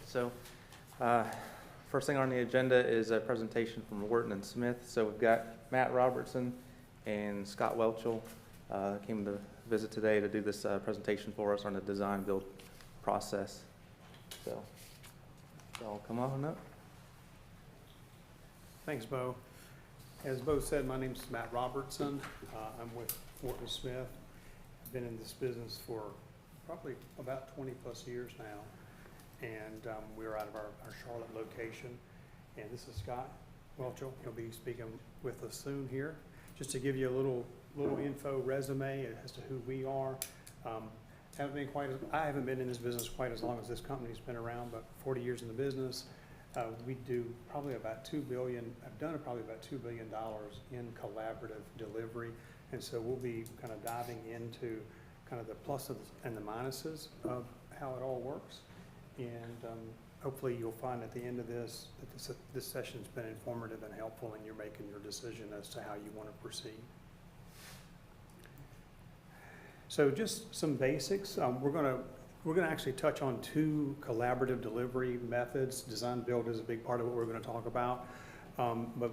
So, first thing on the agenda is a presentation from Wharton and Smith. So we've got Matt Robertson and Scott Welchel came to visit today to do this presentation for us on the design build process. So, y'all come on up. Thanks, Bo. As Bo said, my name's Matt Robertson. I'm with Wharton Smith. I've been in this business for probably about 20 plus years now. And we're out of our Charlotte location. And this is Scott Welchel. He'll be speaking with us soon here. Just to give you a little info resume as to who we are. I haven't been in this business quite as long as this company's been around, but 40 years in the business. We do probably about $2 billion. I've done probably about $2 billion in collaborative delivery, and so we'll be kind of diving into kind of the pluses and the minuses of how it all works. And hopefully you'll find at the end of this that this session's been informative and helpful, and you're making your decision as to how you want to proceed. So just some basics. We're going to actually touch on two collaborative delivery methods. Design build is a big part of what we're going to talk about, but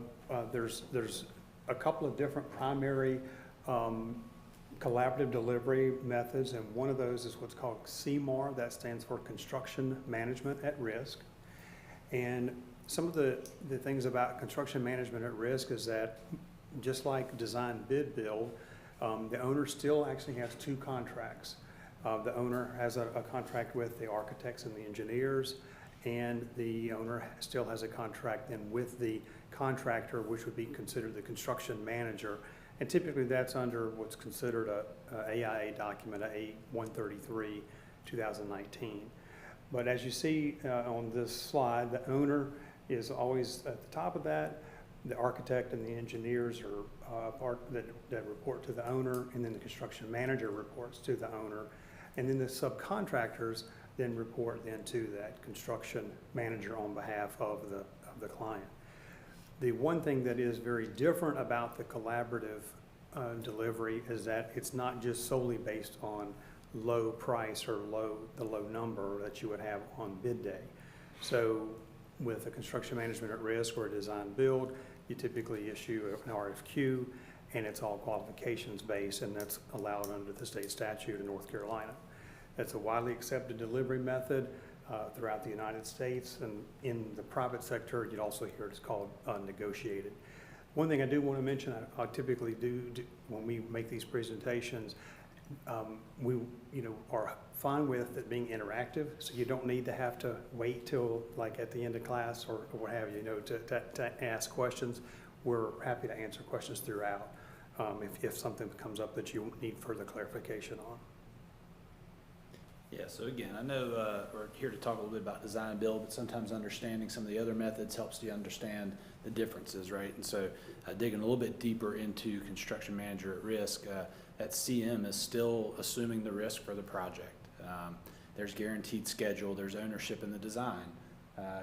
there's a couple of different primary collaborative delivery methods, and one of those is what's called CMAR. That stands for Construction Management at Risk. And some of the things about construction management at risk is that just like design bid build, the owner still actually has two contracts. The owner has a contract with the architects and the engineers, and the owner still has a contract then with the contractor, which would be considered the construction manager. And typically that's under what's considered a AIA document, a A133, 2019. But as you see on this slide, the owner is always at the top of that. The architect and the engineers are part that report to the owner, and then the construction manager reports to the owner. And then the subcontractors then report then to that construction manager on behalf of the client. The one thing that is very different about the collaborative delivery is that it's not just solely based on low price or the low number that you would have on bid day. So with a construction management at risk or a design build, you typically issue an RFQ, and it's all qualifications based, and that's allowed under the state statute in North Carolina. That's a widely accepted delivery method throughout the United States, and in the private sector, you'd also hear it's called negotiated. One thing I do want to mention, I typically do when we make these presentations, we are fine with it being interactive, so you don't need to have to wait till like at the end of class or what have you, to ask questions. We're happy to answer questions throughout if something comes up that you need further clarification on. Yeah, so again, I know we're here to talk a little bit about design and build, but sometimes understanding some of the other methods helps you understand the differences, right? And so digging a little bit deeper into construction manager at risk, that CM is still assuming the risk for the project. There's guaranteed schedule, there's ownership in the design.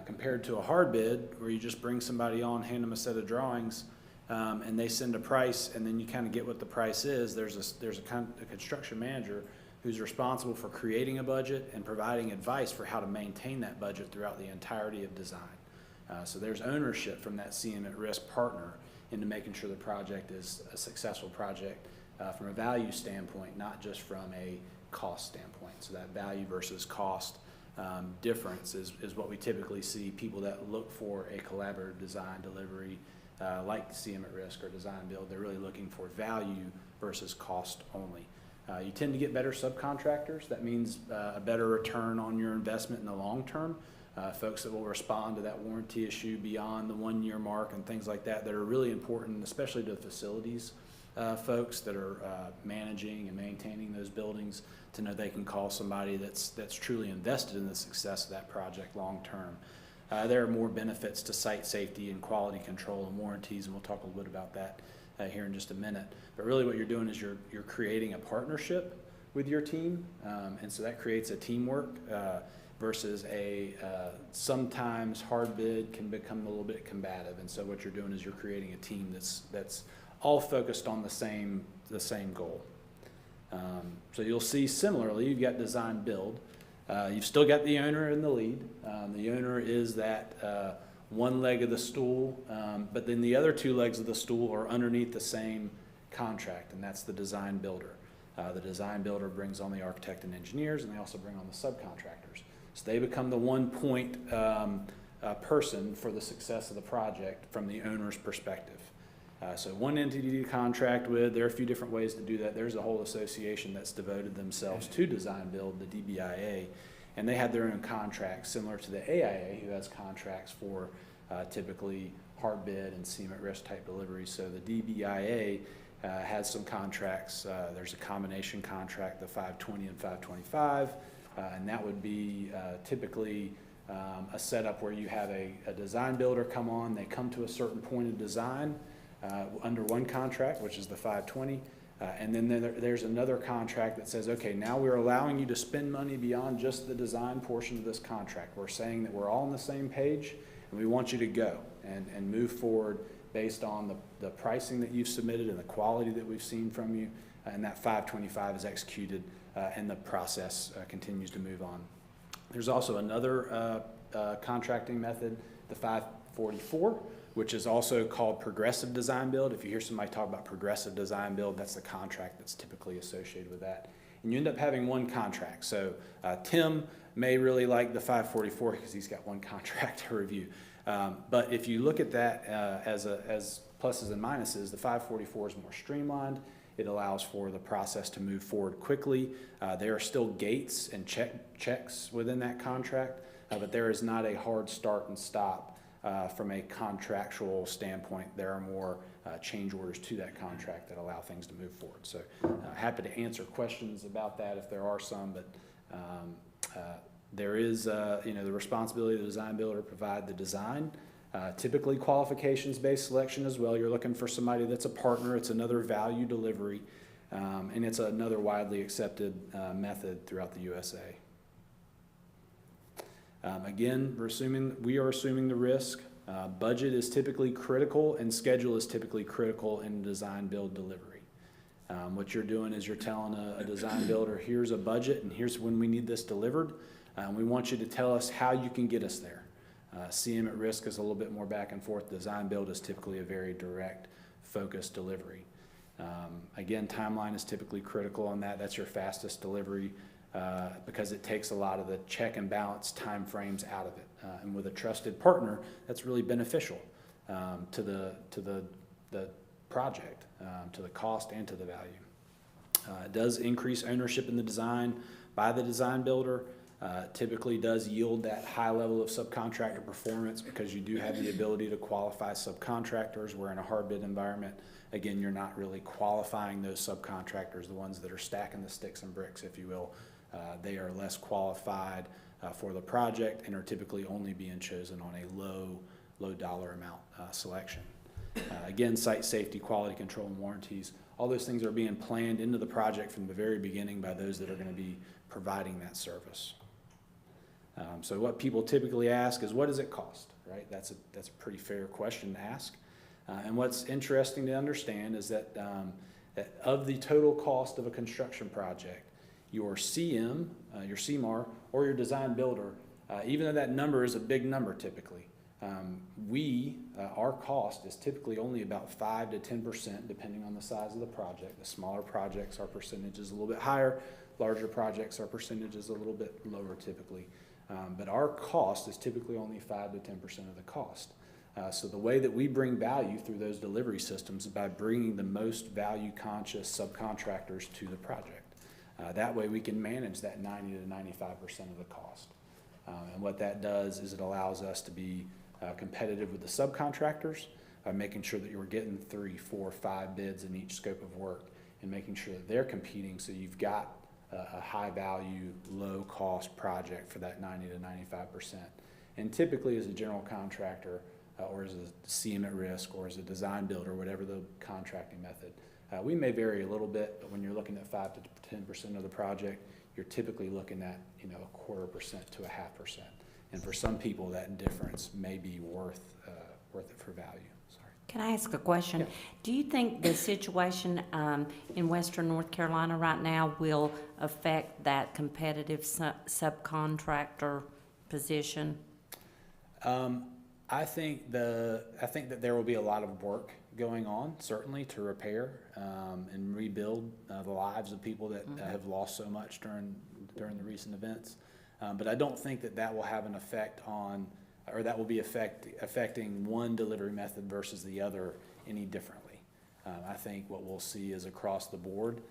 Compared to a hard bid where you just bring somebody on, hand them a set of drawings, and they send a price, and then you kind of get what the price is. There's a construction manager who's responsible for creating a budget and providing advice for how to maintain that budget throughout the entirety of design. So there's ownership from that CM at risk partner into making sure the project is a successful project from a value standpoint, not just from a cost standpoint. So that value versus cost difference is what we typically see people that look for a collaborative design delivery like CM at risk or design build. They're really looking for value versus cost only. You tend to get better subcontractors. That means a better return on your investment in the long term. Folks that will respond to that warranty issue beyond the 1 year mark and things like that are really important, especially to the facilities folks that are managing and maintaining those buildings, to know they can call somebody that's truly invested in the success of that project long term. There are more benefits to site safety and quality control and warranties, and we'll talk a little bit about that here in just a minute. But really what you're doing is you're creating a partnership with your team, and so that creates a teamwork versus a sometimes hard bid can become a little bit combative. And so what you're doing is you're creating a team that's all focused on the same goal. So you'll see similarly, you've got design build. You've still got the owner in the lead. The owner is that one leg of the stool, but then the other two legs of the stool are underneath the same contract, and that's the design builder. The design builder brings on the architect and engineers, and they also bring on the subcontractors. So they become the one point person for the success of the project from the owner's perspective. So one entity to contract with, there are a few different ways to do that. There's a whole association that's devoted themselves to design build, the DBIA, and they have their own contracts similar to the AIA, who has contracts for typically hard bid and CM at risk type deliveries. So the DBIA has some contracts. There's a combination contract, the 520 and 525, and that would be typically a setup where you have a design builder come on, they come to a certain point of design under one contract, which is the 520, and then there's another contract that says, okay, now we're allowing you to spend money beyond just the design portion of this contract. We're saying that we're all on the same page, and we want you to go and move forward based on the pricing that you've submitted and the quality that we've seen from you, and that 525 is executed, and the process continues to move on. There's also another contracting method, the 544, which is also called progressive design build. If you hear somebody talk about progressive design build, that's the contract that's typically associated with that. And you end up having one contract. So Tim may really like the 544 because he's got one contract to review. But if you look at that as pluses and minuses, the 544 is more streamlined. It allows for the process to move forward quickly. There are still gates and checks within that contract, but there is not a hard start and stop from a contractual standpoint. There are more change orders to that contract that allow things to move forward. So happy to answer questions about that if there are some, but there is the responsibility of the design builder to provide the design. Typically qualifications-based selection as well. You're looking for somebody that's a partner. It's another value delivery, and it's another widely accepted method throughout the USA. Again, we are assuming the risk. Budget is typically critical, and schedule is typically critical in design build delivery. What you're doing is you're telling a design builder, here's a budget, and here's when we need this delivered. We want you to tell us how you can get us there. CM at risk is a little bit more back and forth. Design build is typically a very direct, focused delivery. Again, timeline is typically critical on that. That's your fastest delivery because it takes a lot of the check and balance time frames out of it. And with a trusted partner, that's really beneficial to the project, to the cost and to the value. It does increase ownership in the design by the design builder. Typically does yield that high level of subcontractor performance because you do have the ability to qualify subcontractors, where in a hard bid environment, again, you're not really qualifying those subcontractors, the ones that are stacking the sticks and bricks, if you will. They are less qualified for the project and are typically only being chosen on a low dollar amount selection. Again, site safety, quality control, and warranties, all those things are being planned into the project from the very beginning by those that are going to be providing that service. So what people typically ask is, what does it cost, right? That's a pretty fair question to ask. And what's interesting to understand is that, that of the total cost of a construction project, your CM, your CMAR, or your design builder, even though that number is a big number typically, our cost is typically only about 5 to 10% depending on the size of the project. The smaller projects, our percentage is a little bit higher. Larger projects, our percentage is a little bit lower typically. But our cost is typically only 5 to 10% of the cost. So the way that we bring value through those delivery systems is by bringing the most value conscious subcontractors to the project. That way we can manage that 90 to 95% of the cost. And what that does is it allows us to be competitive with the subcontractors, making sure that you're getting 3, 4, 5 bids in each scope of work and making sure that they're competing so you've got a high value, low cost project for that 90 to 95%. And typically as a general contractor or as a CM at risk or as a design builder, whatever the contracting method, we may vary a little bit, but when you're looking at 5 to 10% of the project, you're typically looking at 0.25% to 0.5%. And for some people, that difference may be worth it for value. Sorry. Can I ask a question? Yeah. Do you think the situation in Western North Carolina right now will affect that competitive subcontractor position? I think that there will be a lot of work going on, certainly, to repair and rebuild the lives of people that have lost so much during the recent events. But I don't think that will have an effect on, or that will be affecting one delivery method versus the other any differently. I think what we'll see is across the board,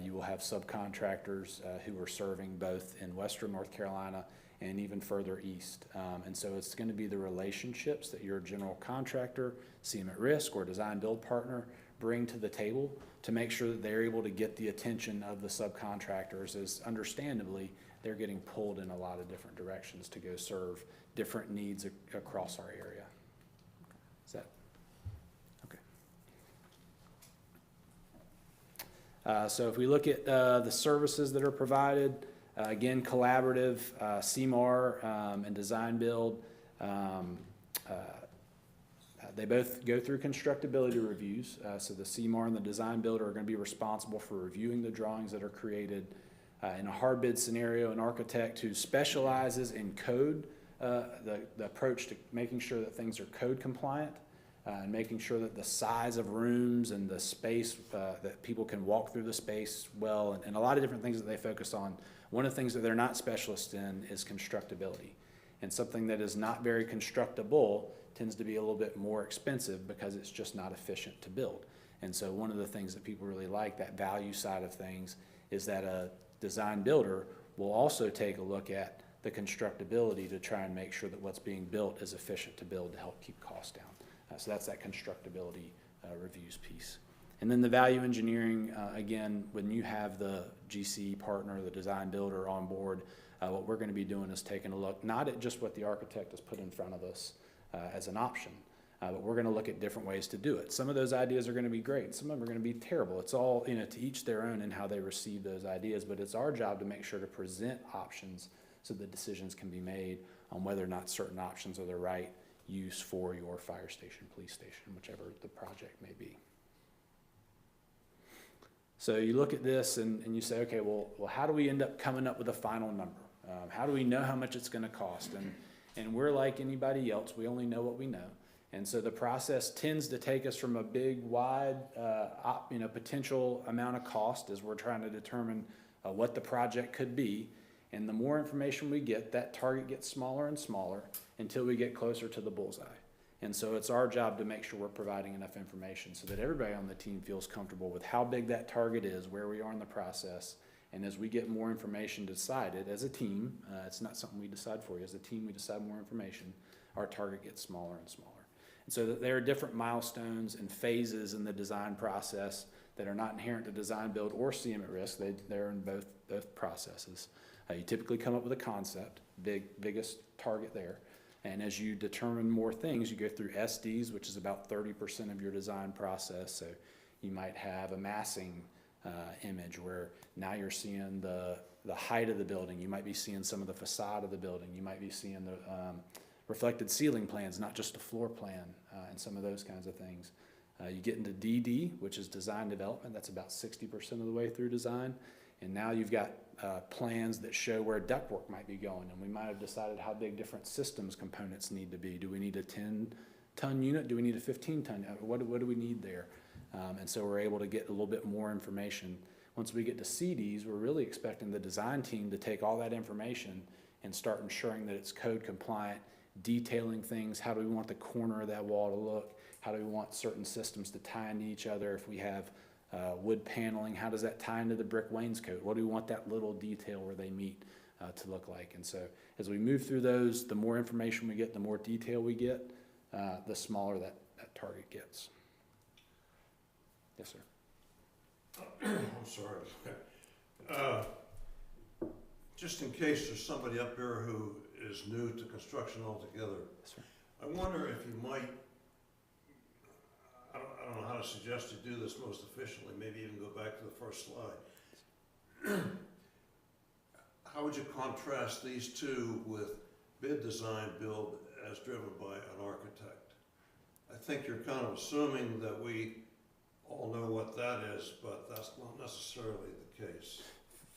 you will have subcontractors who are serving both in Western North Carolina and even further east. And so it's going to be the relationships that your general contractor, CM at risk, or design build partner bring to the table to make sure that they're able to get the attention of the subcontractors, as understandably they're getting pulled in a lot of different directions to go serve different needs across our area. Is that okay? So if we look at the services that are provided, again, collaborative, CMAR and design build, they both go through constructability reviews. So the CMAR and the design builder are going to be responsible for reviewing the drawings that are created. In a hard bid scenario, an architect who specializes in code, the approach to making sure that things are code compliant, and making sure that the size of rooms and the space, that people can walk through the space well, and a lot of different things that they focus on. One of the things that they're not specialists in is constructability. And something that is not very constructible tends to be a little bit more expensive because it's just not efficient to build. And so one of the things that people really like, that value side of things, is that a design builder will also take a look at the constructability to try and make sure that what's being built is efficient to build to help keep costs down. So that's that constructability reviews piece. And then the value engineering, again, when you have the GC partner, the design builder on board, what we're going to be doing is taking a look, not at just what the architect has put in front of us as an option, but we're going to look at different ways to do it. Some of those ideas are going to be great. Some of them are going to be terrible. It's all, to each their own in how they receive those ideas, but it's our job to make sure to present options so that decisions can be made on whether or not certain options are the right use for your fire station, police station, whichever the project may be. So you look at this and you say, okay, well, how do we end up coming up with a final number? How do we know how much it's going to cost? And we're like anybody else. We only know what we know. And so the process tends to take us from a big, wide, potential amount of cost as we're trying to determine what the project could be. And the more information we get, that target gets smaller and smaller until we get closer to the bullseye. And so it's our job to make sure we're providing enough information so that everybody on the team feels comfortable with how big that target is, where we are in the process. And as we get more information decided as a team, it's not something we decide for you. As a team, we decide more information. Our target gets smaller and smaller. And so there are different milestones and phases in the design process that are not inherent to design build or CM at risk. They're in both processes. You typically come up with a concept, biggest target there. And as you determine more things, you go through SDs, which is about 30% of your design process. So you might have a massing image where now you're seeing the height of the building. You might be seeing some of the facade of the building. You might be seeing the reflected ceiling plans, not just a floor plan, and some of those kinds of things. You get into DD, which is design development. That's about 60% of the way through design. And now you've got plans that show where ductwork might be going, and we might have decided how big different systems components need to be. Do we need a 10-ton unit? Do we need a 15-ton? What do we need there? And so we're able to get a little bit more information. Once we get to CDs, we're really expecting the design team to take all that information and start ensuring that it's code compliant, detailing things. How do we want the corner of that wall to look? How do we want certain systems to tie into each other? If we have wood paneling, how does that tie into the brick wainscot? What do we want that little detail where they meet to look like? And so as we move through those, the more information we get, the more detail we get, the smaller that target gets. Yes, sir. I'm sorry. Just in case there's somebody up here who is new to construction altogether, Yes, sir. I wonder if you might, I don't know how to suggest you do this most efficiently, maybe even go back to the first slide. How would you contrast these two with bid design build as driven by an architect? I think you're kind of assuming that we all know what that is, but that's not necessarily the case.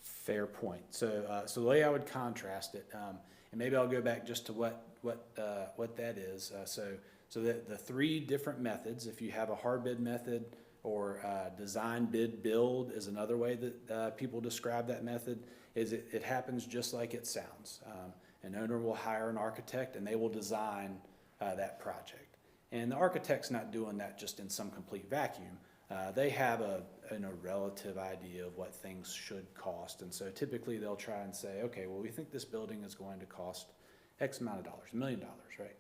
Fair point. So, so the way I would contrast it, and maybe I'll go back just to what that is. So the three different methods, if you have a hard bid method, or design, bid, build is another way that people describe that method, is it happens just like it sounds. An owner will hire an architect and they will design that project. And the architect's not doing that just in some complete vacuum. They have a relative idea of what things should cost. And so typically they'll try and say, okay, well, we think this building is going to cost X amount of dollars, $1 million, right?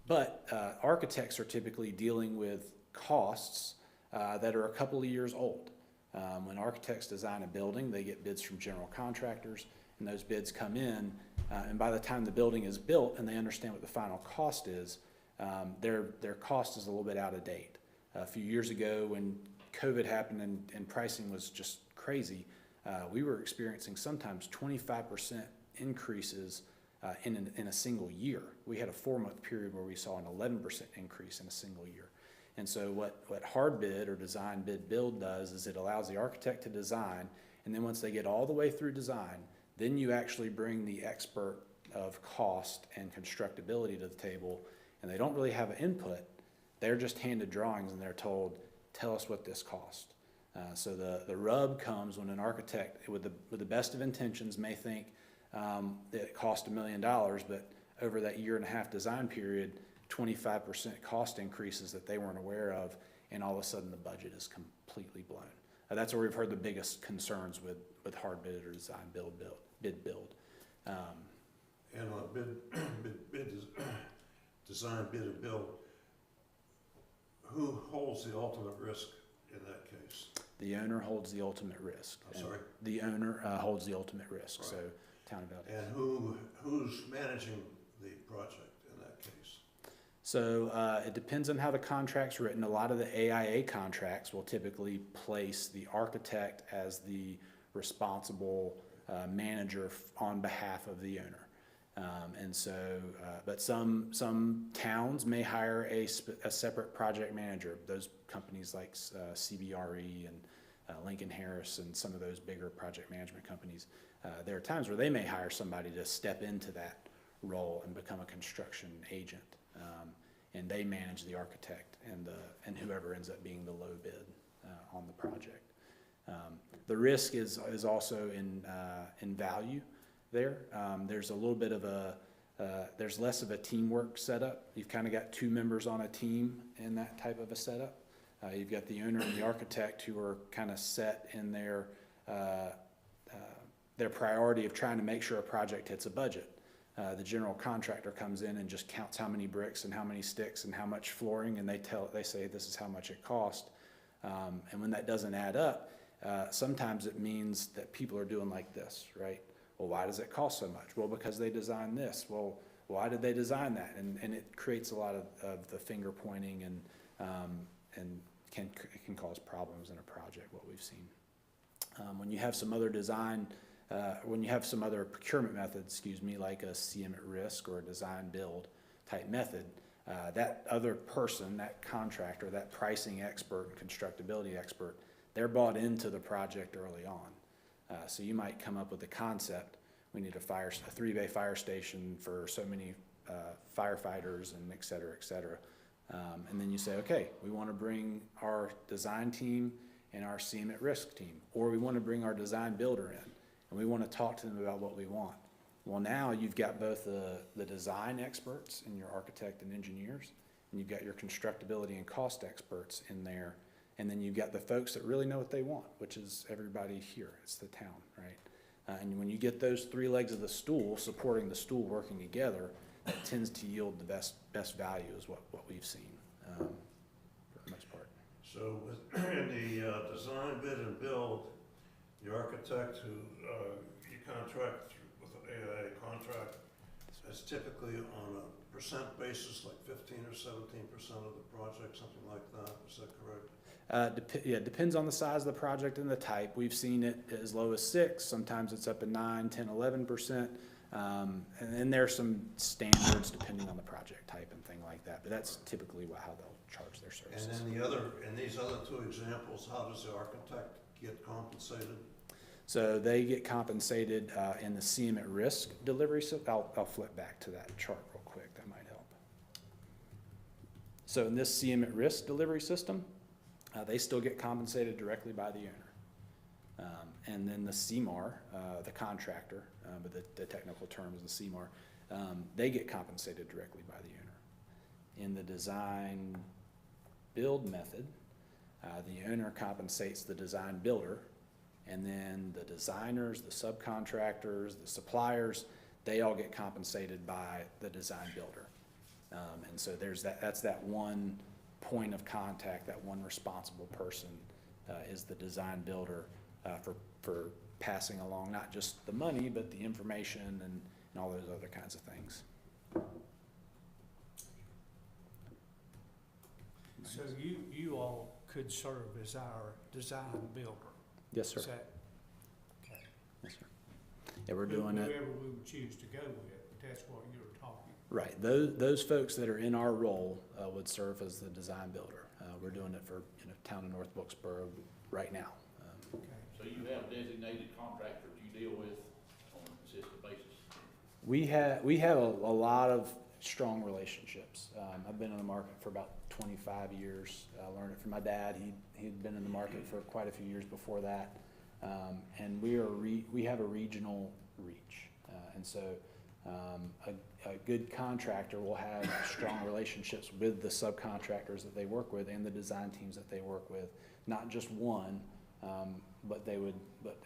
But architects are typically dealing with costs that are a couple of years old. When architects design a building, they get bids from general contractors, and those bids come in, and by the time the building is built and they understand what the final cost is, their cost is a little bit out of date. A few years ago, when COVID happened and pricing was just crazy, we were experiencing sometimes 25% increases in a single year. We had a 4-month period where we saw an 11% increase in a single year. And so what hard bid or design, bid, build does is it allows the architect to design, and then once they get all the way through design, then you actually bring the expert of cost and constructability to the table, and they don't really have an input. They're just handed drawings and they're told, tell us what this cost. So the rub comes when an architect with the best of intentions may think that it cost $1 million, but over that 1.5-year design period, 25% cost increases that they weren't aware of, and all of a sudden the budget is completely blown. That's where we've heard the biggest concerns with hard bid or design, bid, build. And on design, bid, and build, who holds the ultimate risk in that case? The owner holds the ultimate risk. I'm sorry? The owner holds the ultimate risk, Right. so town of Valdese. And who's managing the project in that case? So it depends on how the contract's written. A lot of the AIA contracts will typically place the architect as the responsible manager on behalf of the owner. But some towns may hire a separate project manager. Those companies like CBRE and Lincoln Harris and some of those bigger project management companies, there are times where they may hire somebody to step into that role and become a construction agent. And they manage the architect and whoever ends up being the low bid on the project. The risk is also in value there. There's a little bit of there's less of a teamwork setup. You've kind of got two members on a team in that type of a setup. You've got the owner and the architect who are kind of set in their priority of trying to make sure a project hits a budget. The general contractor comes in and just counts how many bricks and how many sticks and how much flooring, and they say this is how much it cost. And when that doesn't add up, sometimes it means that people are doing like this, right? Well, why does it cost so much? Well, because they designed this. Well, why did they design that? And it creates a lot of the finger pointing and can cause problems in a project, what we've seen. When you have some other procurement methods, like a CM at risk or a design build type method, that other person, that contractor, that pricing expert and constructability expert, they're bought into the project early on. So you might come up with a concept. We need a 3-bay fire station for so many firefighters and et cetera, et cetera. And then you say, okay, we want to bring our design team and our CM at risk team, or we want to bring our design builder in, and we want to talk to them about what we want. Well, now you've got both the design experts and your architect and engineers, and you've got your constructability and cost experts in there. And then you've got the folks that really know what they want, which is everybody here. It's the town, right? And when you get those three legs of the stool supporting the stool working together, that tends to yield the best value is what we've seen for the most part. So in the design, bid, and build, the architect who you contract with an AIA contract is typically on a percent basis, like 15 or 17% of the project, something like that. Is that correct? Yeah, depends on the size of the project and the type. We've seen it as low as 6. Sometimes it's up at 9, 10, 11%. And then there's some standards depending on the project type and thing like that, but that's typically how they'll charge their And services. then in these other two examples, how does the architect get compensated? So they get compensated in the CM at risk delivery. So I'll flip back to that chart real quick. That might help. So in this CM at risk delivery system, they still get compensated directly by the owner. And then the CMAR, the contractor, but the technical term is the CMAR, they get compensated directly by the owner. In the design build method, the owner compensates the design builder, and then the designers, the subcontractors, the suppliers, they all get compensated by the design builder. And so that's that one point of contact, that one responsible person is the design builder for passing along not just the money, but the information and all those other kinds of things. So you all could serve as our design builder? Yes, sir. Is that, okay. Yes, sir. Yeah, we're doing it. Whoever we would choose to go with, but that's what you were talking. Right. Those folks that are in our role would serve as the design builder. We're doing it for town of North Wilkesboro right now. Okay. So you have designated contractors you deal with on a consistent basis? We have a lot of strong relationships. I've been in the market for about 25 years. I learned it from my dad. He'd been in the market for quite a few years before that. And we have a regional reach. And so a good contractor will have strong relationships with the subcontractors that they work with and the design teams that they work with. Not just one, but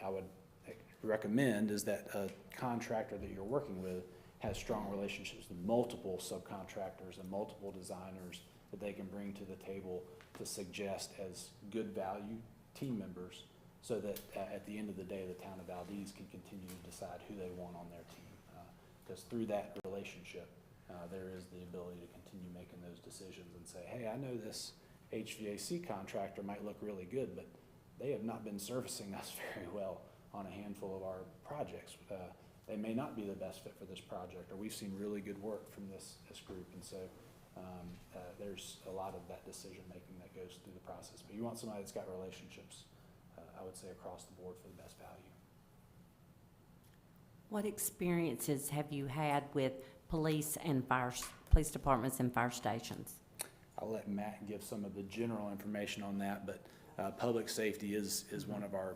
I would recommend is that a contractor that you're working with has strong relationships with multiple subcontractors and multiple designers that they can bring to the table to suggest as good value team members, so that at the end of the day, the town of Valdese can continue to decide who they want on their team. Because through that relationship, there is the ability to continue making those decisions and say, hey, I know this HVAC contractor might look really good, but they have not been servicing us very well on a handful of our projects. They may not be the best fit for this project, or we've seen really good work from this group. And so there's a lot of that decision making that goes through the process. But you want somebody that's got relationships, I would say, across the board for the best value. What experiences have you had with police departments and fire stations? I'll let Matt give some of the general information on that, but public safety is one of our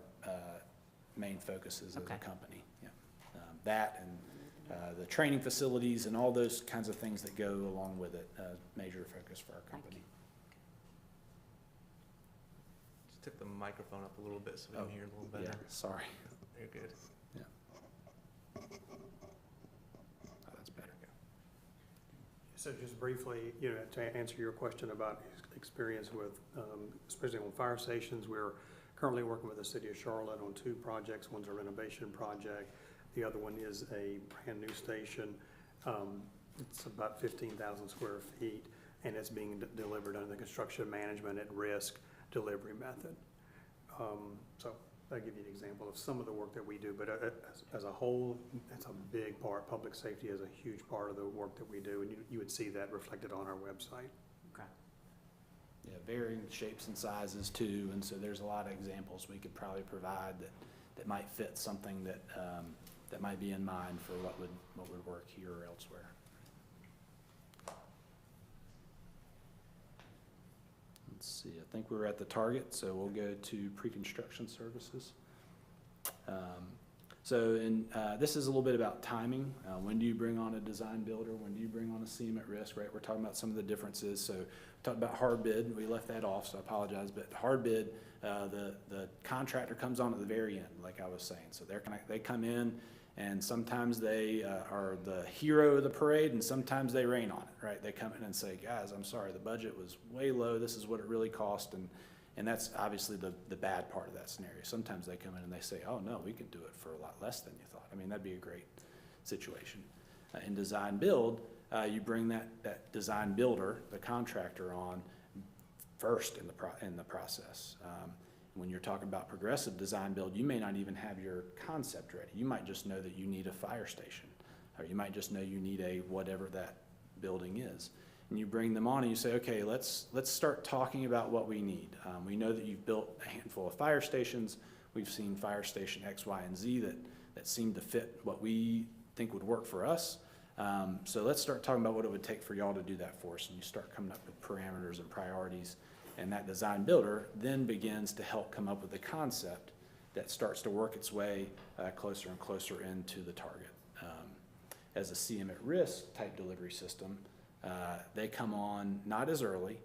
main focuses as a company. Yeah. That and the training facilities and all those kinds of things that go along with it, major focus for our company. Just took the microphone up a little bit so we can hear a little better. Yeah, sorry. You're good. Yeah. Oh, that's better. So just briefly, to answer your question about experience with, especially on fire stations, we're currently working with the city of Charlotte on 2 projects. One's a renovation project. The other one is a brand new station. It's about 15,000 square feet, and it's being delivered under the construction management at risk delivery method. So I'll give you an example of some of the work that we do, but as a whole, that's a big part. Public safety is a huge part of the work that we do, and you would see that reflected on our website. Okay. Yeah, varying shapes and sizes too, and so there's a lot of examples we could probably provide that might fit something that that might be in mind for what would work here or elsewhere. Let's see, I think we're at the target, so we'll go to pre-construction services. This is a little bit about timing. When do you bring on a design builder? When do you bring on a CM at risk, right? We're talking about some of the differences. So we talked about hard bid. We left that off, so I apologize. But hard bid, the contractor comes on at the very end, like I was saying. So they come in, and sometimes they are the hero of the parade, and sometimes they rain on it, right? They come in and say, guys, I'm sorry, the budget was way low. This is what it really cost. And that's obviously the bad part of that scenario. Sometimes they come in and they say, oh, no, we can do it for a lot less than you thought. I mean, that'd be a great situation. In design build, you bring that design builder, the contractor, on first in the process. When you're talking about progressive design build, you may not even have your concept ready. You might just know that you need a fire station, or you might just know you need a whatever that building is. And you bring them on and you say, okay, let's start talking about what we need. We know that you've built a handful of fire stations. We've seen fire station X, Y, and Z that seem to fit what we think would work for us. So let's start talking about what it would take for y'all to do that for us. And you start coming up with parameters and priorities. And that design builder then begins to help come up with a concept that starts to work its way closer and closer into the target. As a CM at risk type delivery system, they come on not as early.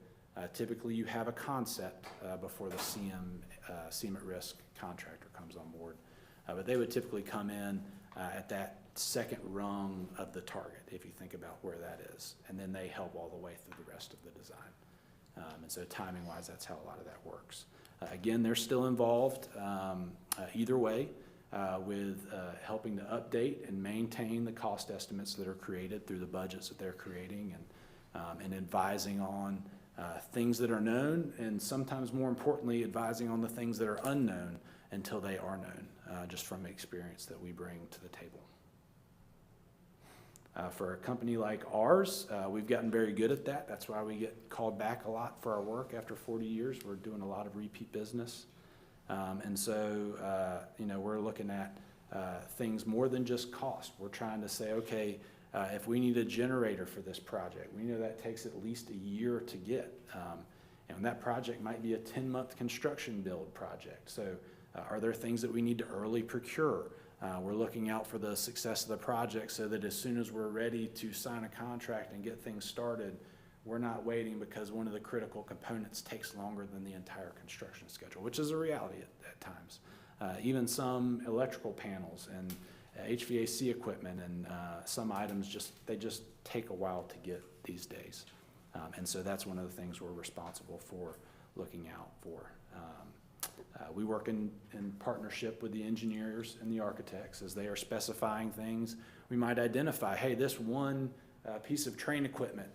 Typically you have a concept before the CM at risk contractor comes on board. But they would typically come in at that second rung of the target, if you think about where that is. And then they help all the way through the rest of the design. And so timing wise, that's how a lot of that works. Again, they're still involved either way with helping to update and maintain the cost estimates that are created through the budgets that they're creating, and advising on things that are known, and sometimes more importantly, advising on the things that are unknown until they are known, just from experience that we bring to the table. For a company like ours, we've gotten very good at that. That's why we get called back a lot for our work after 40 years. We're doing a lot of repeat business. And so, we're looking at things more than just cost. We're trying to say, okay, if we need a generator for this project, we know that takes at least a year to get. And that project might be a 10-month construction build project. So are there things that we need to early procure? We're looking out for the success of the project so that as soon as we're ready to sign a contract and get things started, we're not waiting because one of the critical components takes longer than the entire construction schedule, which is a reality at times. Even some electrical panels and HVAC equipment and some items they just take a while to get these days. And so that's one of the things we're responsible for looking out for. We work in partnership with the engineers and the architects as they are specifying things. We might identify, hey, this one piece of train equipment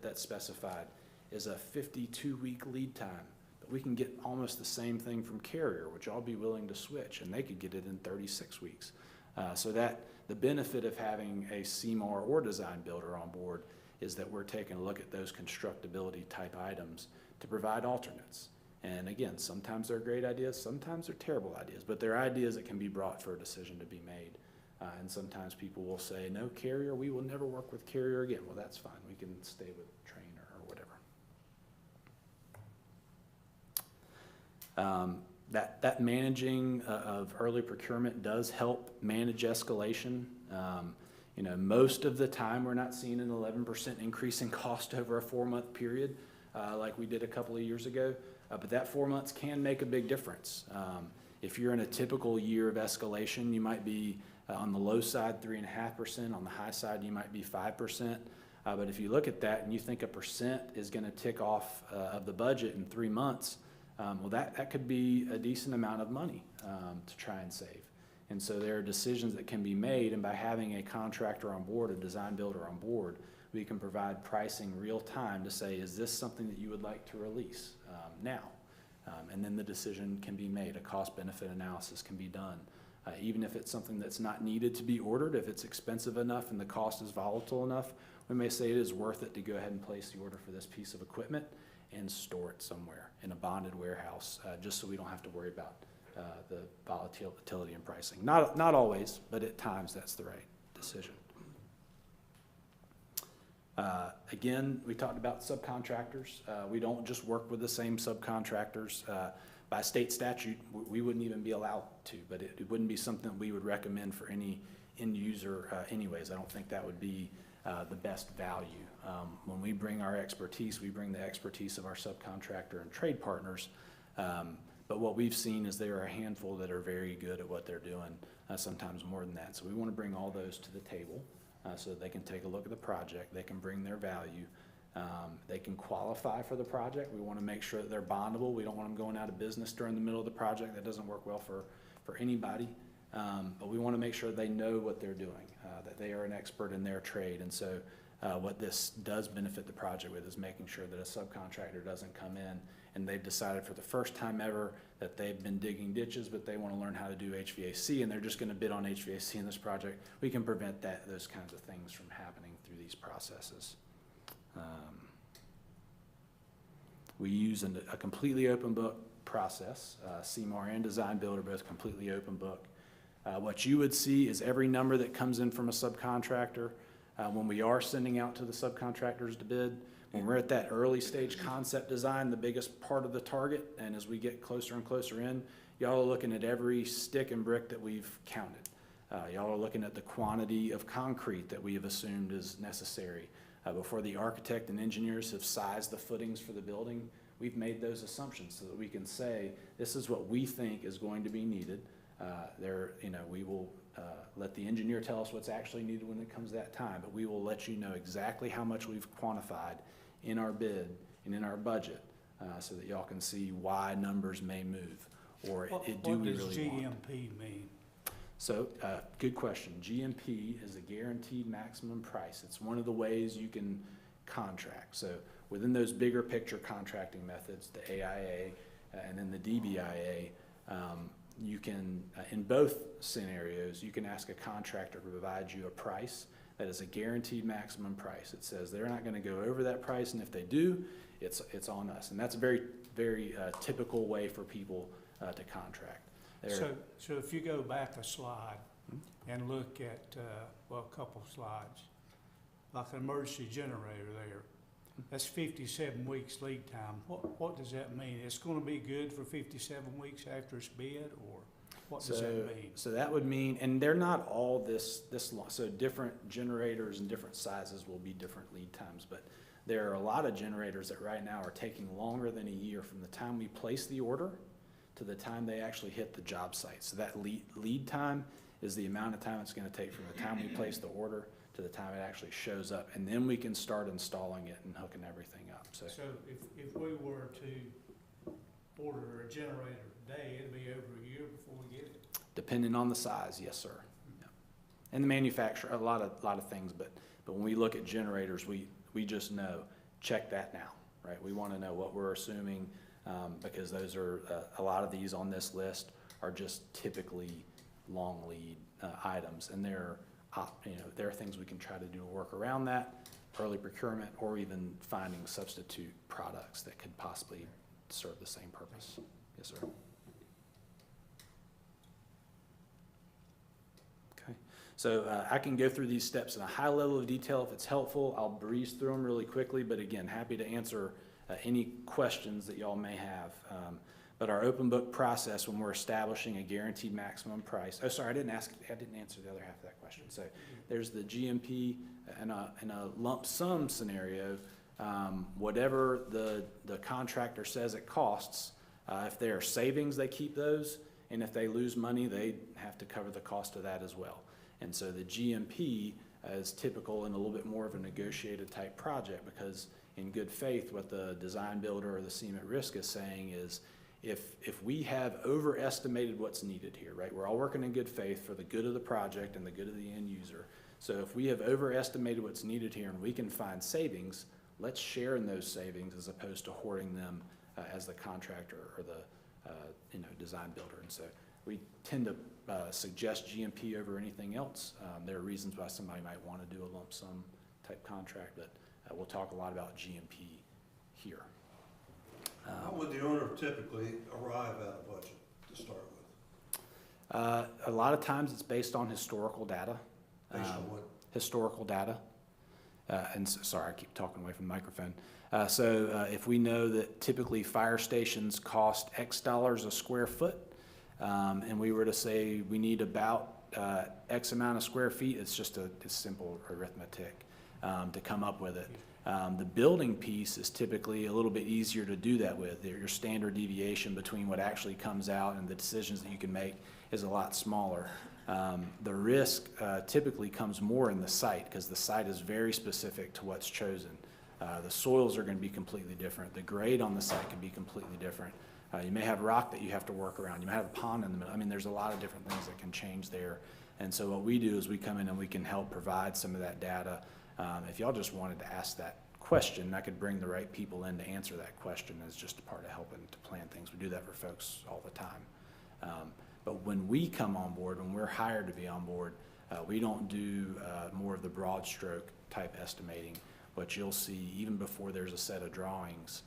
that's specified is a 52-week lead time, but we can get almost the same thing from Carrier, which I'll be willing to switch, and they could get it in 36 weeks. So that the benefit of having a CMAR or design builder on board is that we're taking a look at those constructability type items to provide alternates. And again, sometimes they're great ideas, sometimes they're terrible ideas, but they're ideas that can be brought for a decision to be made. And sometimes people will say, no, Carrier, we will never work with Carrier again. Well, that's fine. We can stay with Trainer or whatever. That managing of early procurement does help manage escalation. Most of the time we're not seeing an 11% increase in cost over a 4-month period like we did a couple of years ago. But that 4 months can make a big difference. If you're in a typical year of escalation, you might be on the low side 3.5%, on the high side you might be 5%. But if you look at that and you think a percent is going to tick off of the budget in 3 months, well that could be a decent amount of money to try and save. And so there are decisions that can be made, and by having a contractor on board, a design builder on board, we can provide pricing real time to say, is this something that you would like to release now? And then the decision can be made. A cost-benefit analysis can be done. Even if it's something that's not needed to be ordered, if it's expensive enough and the cost is volatile enough, we may say it is worth it to go ahead and place the order for this piece of equipment and store it somewhere in a bonded warehouse, just so we don't have to worry about the volatility in pricing. Not always, but at times that's the right decision. Again, we talked about subcontractors. We don't just work with the same subcontractors. By state statute, we wouldn't even be allowed to, but it wouldn't be something we would recommend for any end user anyways. I don't think that would be the best value. When we bring our expertise, we bring the expertise of our subcontractor and trade partners. But what we've seen is there are a handful that are very good at what they're doing, sometimes more than that. So we want to bring all those to the table. So that they can take a look at the project, they can bring their value, they can qualify for the project. We want to make sure that they're bondable. We don't want them going out of business during the middle of the project. That doesn't work well for anybody. But we want to make sure they know what they're doing, that they are an expert in their trade. And so what this does benefit the project with is making sure that a subcontractor doesn't come in and they've decided for the first time ever that they've been digging ditches, but they want to learn how to do HVAC, and they're just going to bid on HVAC in this project, we can prevent those kinds of things from happening through these processes. We use a completely open book process. CMAR and Design Build are both completely open book. What you would see is every number that comes in from a subcontractor, when we are sending out to the subcontractors to bid, when we're at that early stage concept design, the biggest part of the target, and as we get closer and closer in, y'all are looking at every stick and brick that we've counted. Y'all are looking at the quantity of concrete that we have assumed is necessary. Before the architect and engineers have sized the footings for the building, we've made those assumptions so that we can say, this is what we think is going to be needed. We will let the engineer tell us what's actually needed when it comes to that time, but we will let you know exactly how much we've quantified in our bid and in our budget, so that y'all can see why numbers may move, or What do we really does want. GMP mean? So, good question. GMP is a guaranteed maximum price. It's one of the ways you can contract. So within those bigger picture contracting methods, the AIA and then the DBIA, you can, in both scenarios, you can ask a contractor to provide you a price that is a guaranteed maximum price. It says they're not going to go over that price, and if they do, it's on us. And that's a very, very typical way for people to contract. So if you go back a slide and look at, a couple slides, like an emergency generator there, that's 57 weeks lead time. What does that mean? It's gonna be good for 57 weeks after it's bid, or what does that mean? So that would mean, and they're not all this long, so different generators and different sizes will be different lead times, but there are a lot of generators that right now are taking longer than a year from the time we place the order to the time they actually hit the job site. So that lead time is the amount of time it's gonna take from the time we place the order to the time it actually shows up. And then we can start installing it and hooking everything up, so. So if we were to order a generator today, it'd be over a year before we get it? Depending on the size, yes, sir. Yeah. And the manufacturer, a lot of things, but when we look at generators, we just know, check that now, right? We wanna know what we're assuming, because those are, a lot of these on this list are just typically long lead items, and there are things we can try to do to work around that, early procurement, or even finding substitute products that could possibly serve the same purpose. Yes, sir. Okay, so I can go through these steps in a high level of detail if it's helpful. I'll breeze through them really quickly, but again, happy to answer any questions that y'all may have. But our open book process, when we're establishing a guaranteed maximum price, I didn't answer the other half of that question. So there's the GMP in a lump sum scenario, whatever the contractor says it costs, if there are savings, they keep those, and if they lose money, they have to cover the cost of that as well. And so the GMP is typical in a little bit more of a negotiated type project, because in good faith, what the design builder or the CM at risk is saying is, if we have overestimated what's needed here, right? We're all working in good faith for the good of the project and the good of the end user. So if we have overestimated what's needed here and we can find savings, let's share in those savings as opposed to hoarding them as the contractor or the design builder. And so we tend to suggest GMP over anything else. There are reasons why somebody might want to do a lump sum type contract, but we'll talk a lot about GMP here. How would the owner typically arrive at a budget to start with? A lot of times it's based on historical data. Based on what? Historical data. Sorry, I keep talking away from the microphone. So if we know that typically fire stations cost X dollars a square foot, and we were to say we need about X amount of square feet, it's just it's simple arithmetic to come up with it. The building piece is typically a little bit easier to do that with. Your standard deviation between what actually comes out and the decisions that you can make is a lot smaller. The risk typically comes more in the site, because the site is very specific to what's chosen. The soils are going to be completely different. The grade on the site can be completely different. You may have rock that you have to work around. You may have a pond in the middle. I mean, there's a lot of different things that can change there. And so what we do is we come in and we can help provide some of that data. If y'all just wanted to ask that question, I could bring the right people in to answer that question as just a part of helping to plan things. We do that for folks all the time. But when we come on board, when we're hired to be on board, we don't do more of the broad stroke type estimating. What you'll see, even before there's a set of drawings,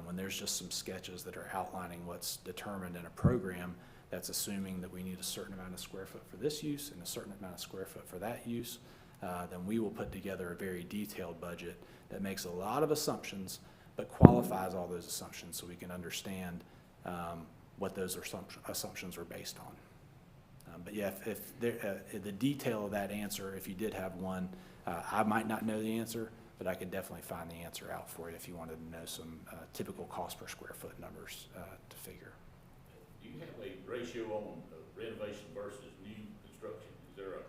when there's just some sketches that are outlining what's determined in a program, that's assuming that we need a certain amount of square foot for this use and a certain amount of square foot for that use, then we will put together a very detailed budget that makes a lot of assumptions, but qualifies all those assumptions so we can understand what those assumptions are based on. But yeah, if the detail of that answer, if you did have one, I might not know the answer, but I could definitely find the answer out for you if you wanted to know some typical cost per square foot numbers to figure. Do you have a ratio on renovation versus new construction? Is there a?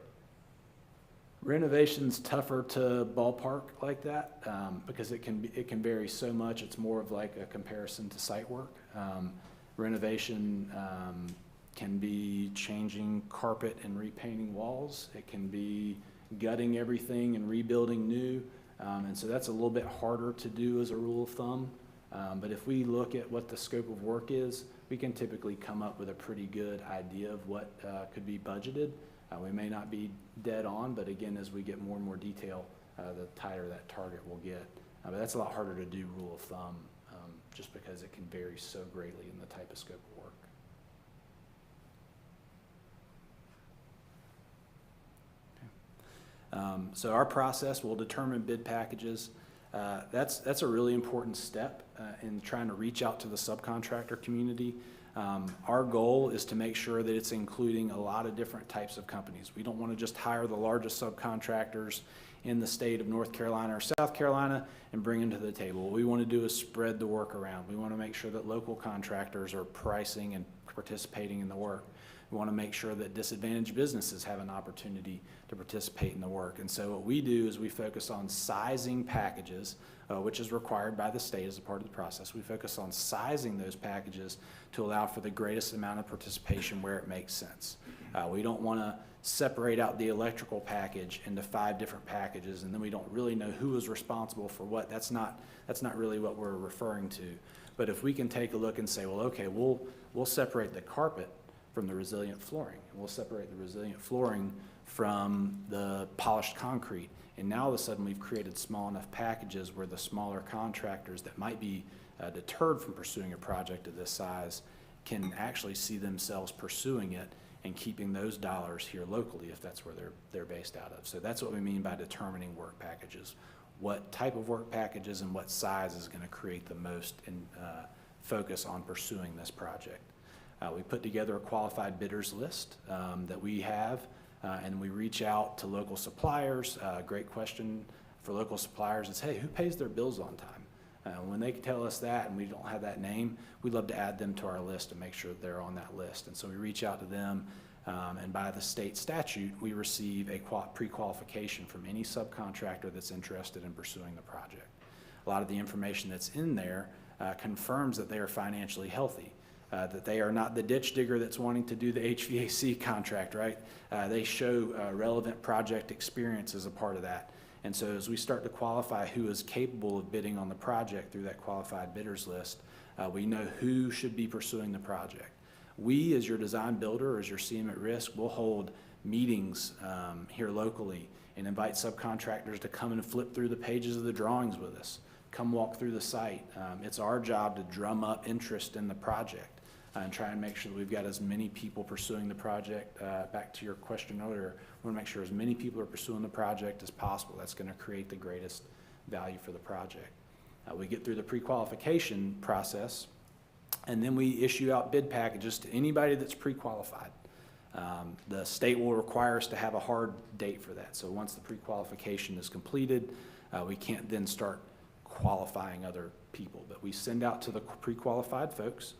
Renovation's tougher to ballpark like that because it can vary so much. It's more of like a comparison to site work. Renovation can be changing carpet and repainting walls. It can be gutting everything and rebuilding new. And so that's a little bit harder to do as a rule of thumb. But if we look at what the scope of work is, we can typically come up with a pretty good idea of what could be budgeted. We may not be dead on, but again, as we get more and more detail, the tighter that target will get. But that's a lot harder to do rule of thumb, just because it can vary so greatly in the type of scope of work. So our process will determine bid packages. That's a really important step in trying to reach out to the subcontractor community. Our goal is to make sure that it's including a lot of different types of companies. We don't want to just hire the largest subcontractors in the state of North Carolina or South Carolina and bring them to the table. What we want to do is spread the work around. We want to make sure that local contractors are pricing and participating in the work. We want to make sure that disadvantaged businesses have an opportunity to participate in the work. And so what we do is we focus on sizing packages, which is required by the state as a part of the process. We focus on sizing those packages to allow for the greatest amount of participation where it makes sense. We don't want to separate out the electrical package into 5 different packages, and then we don't really know who is responsible for what. That's not really what we're referring to. But if we can take a look and say, well, okay, we'll separate the carpet from the resilient flooring, and we'll separate the resilient flooring from the polished concrete. And now all of a sudden we've created small enough packages where the smaller contractors that might be deterred from pursuing a project of this size can actually see themselves pursuing it and keeping those dollars here locally if that's where they're based out of. So that's what we mean by determining work packages. What type of work packages and what size is going to create the most focus on pursuing this project. We put together a qualified bidders list that we have, and we reach out to local suppliers. Great question for local suppliers is, hey, who pays their bills on time? When they tell us that and we don't have that name, we'd love to add them to our list and make sure that they're on that list. And so we reach out to them, and by the state statute, we receive a pre-qualification from any subcontractor that's interested in pursuing the project. A lot of the information that's in there confirms that they are financially healthy. That they are not the ditch digger that's wanting to do the HVAC contract, right? They show relevant project experience as a part of that. And so as we start to qualify who is capable of bidding on the project through that qualified bidders list, we know who should be pursuing the project. We, as your design builder, as your CM at risk, will hold meetings here locally and invite subcontractors to come and flip through the pages of the drawings with us. Come walk through the site. It's our job to drum up interest in the project. And try and make sure that we've got as many people pursuing the project. Back to your question earlier, we want to make sure as many people are pursuing the project as possible. That's going to create the greatest value for the project. We get through the pre-qualification process, and then we issue out bid packages to anybody that's pre-qualified. The state will require us to have a hard date for that. So once the pre-qualification is completed, we can't then start qualifying other people. But we send out to the pre-qualified folks,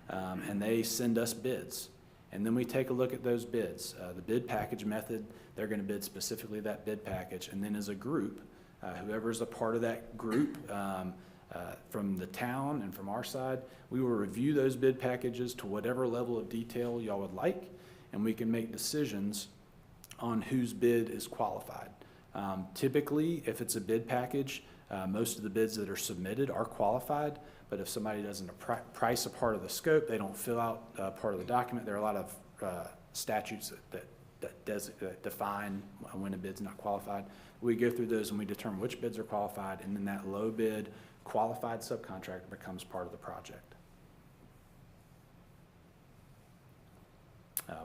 and they send us bids. And then we take a look at those bids. The bid package method, they're going to bid specifically that bid package. And then as a group, whoever's a part of that group from the town and from our side, we will review those bid packages to whatever level of detail y'all would like, and we can make decisions on whose bid is qualified. Typically, if it's a bid package, most of the bids that are submitted are qualified, but if somebody doesn't price a part of the scope, they don't fill out part of the document. There are a lot of statutes that define when a bid's not qualified. We go through those and we determine which bids are qualified, and then that low bid qualified subcontractor becomes part of the project.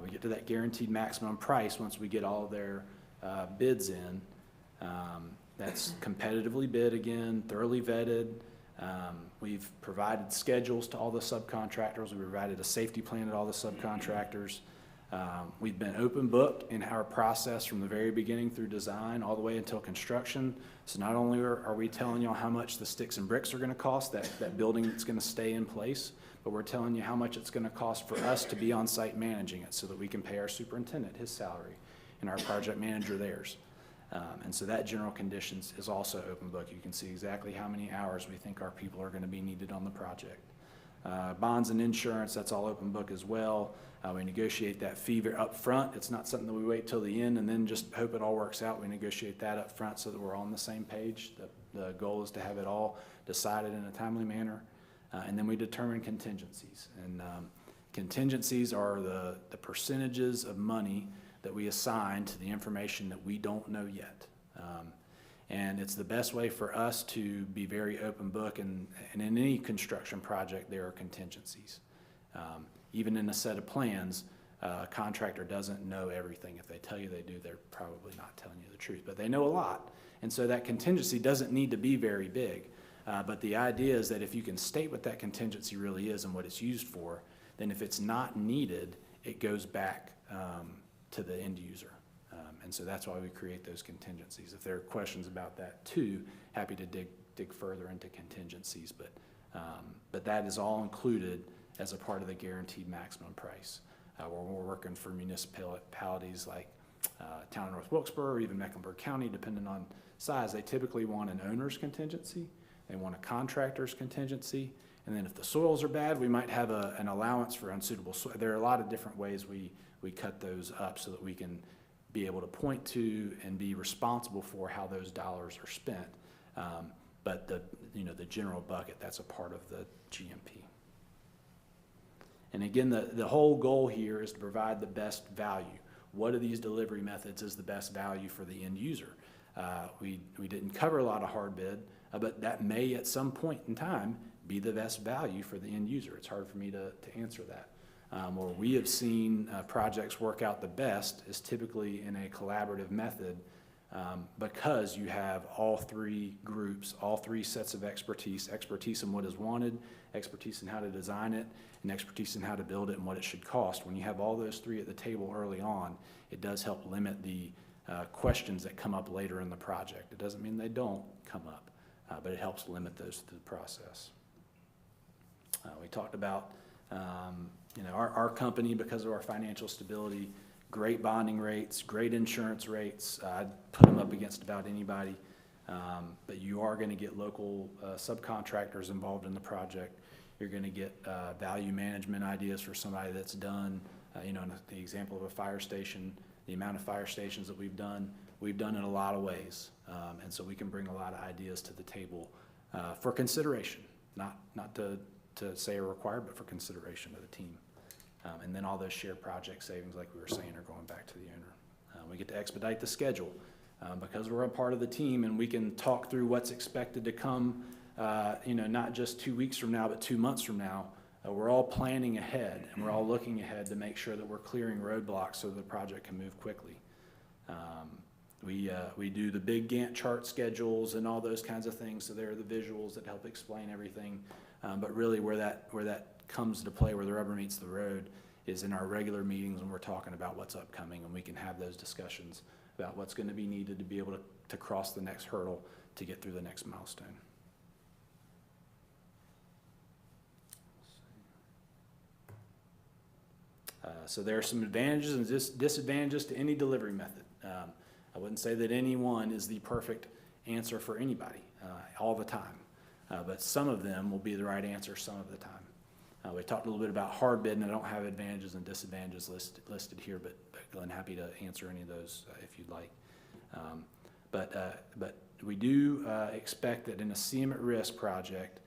We get to that guaranteed maximum price once we get all their bids in. That's competitively bid again, thoroughly vetted. We've provided schedules to all the subcontractors. We provided a safety plan to all the subcontractors. We've been open book in our process from the very beginning through design all the way until construction. So not only are we telling y'all how much the sticks and bricks are going to cost, that building that's going to stay in place, but we're telling you how much it's going to cost for us to be on site managing it so that we can pay our superintendent his salary and our project manager theirs. And so that general conditions is also open book. You can see exactly how many hours we think our people are going to be needed on the project. Bonds and insurance, that's all open book as well. We negotiate that fee up front. It's not something that we wait till the end and then just hope it all works out. We negotiate that up front so that we're all on the same page. The goal is to have it all decided in a timely manner. And then we determine contingencies. And contingencies are the percentages of money that we assign to the information that we don't know yet. And it's the best way for us to be very open book, and in any construction project there are contingencies. Even in a set of plans, a contractor doesn't know everything. If they tell you they do, they're probably not telling you the truth, but they know a lot. And so that contingency doesn't need to be very big. But the idea is that if you can state what that contingency really is and what it's used for, then if it's not needed, it goes back to the end user. And so that's why we create those contingencies. If there are questions about that too, happy to dig further into contingencies, but that is all included as a part of the guaranteed maximum price. Where we're working for municipalities like Town of North Wilkesboro or even Mecklenburg County, depending on size, they typically want an owner's contingency, they want a contractor's contingency, and then if the soils are bad, we might have an allowance for unsuitable soil. There are a lot of different ways we cut those up so that we can be able to point to and be responsible for how those dollars are spent. But the general bucket, that's a part of the GMP. And again, the whole goal here is to provide the best value. What of these delivery methods is the best value for the end user? We didn't cover a lot of hard bid, but that may at some point in time be the best value for the end user. It's hard for me to answer that. Where we have seen projects work out the best is typically in a collaborative method, because you have all three groups, all three sets of expertise in what is wanted, expertise in how to design it, and expertise in how to build it and what it should cost. When you have all those three at the table early on, it does help limit the questions that come up later in the project. It doesn't mean they don't come up, but it helps limit those through the process. We talked about our company, because of our financial stability, great bonding rates, great insurance rates. I'd put them up against about anybody, but you are going to get local subcontractors involved in the project. You're going to get value management ideas for somebody that's done, in the example of a fire station, the amount of fire stations that we've done in a lot of ways. And so we can bring a lot of ideas to the table for consideration, not to say are required, but for consideration of the team. And then all those shared project savings, like we were saying, are going back to the owner. We get to expedite the schedule because we're a part of the team, and we can talk through what's expected to come, not just 2 weeks from now, but 2 months from now. We're all planning ahead, and we're all looking ahead to make sure that we're clearing roadblocks so the project can move quickly. We do the big Gantt chart schedules and all those kinds of things, so there are the visuals that help explain everything. But really where that comes into play, where the rubber meets the road, is in our regular meetings when we're talking about what's upcoming, and we can have those discussions about what's going to be needed to be able to cross the next hurdle to get through the next milestone. So there are some advantages and disadvantages to any delivery method. I wouldn't say that any one is the perfect answer for anybody all the time, but some of them will be the right answer some of the time. We talked a little bit about hard bid, and I don't have advantages and disadvantages listed here, but Glenn, happy to answer any of those if you'd like. But we do expect that in a CM at risk project,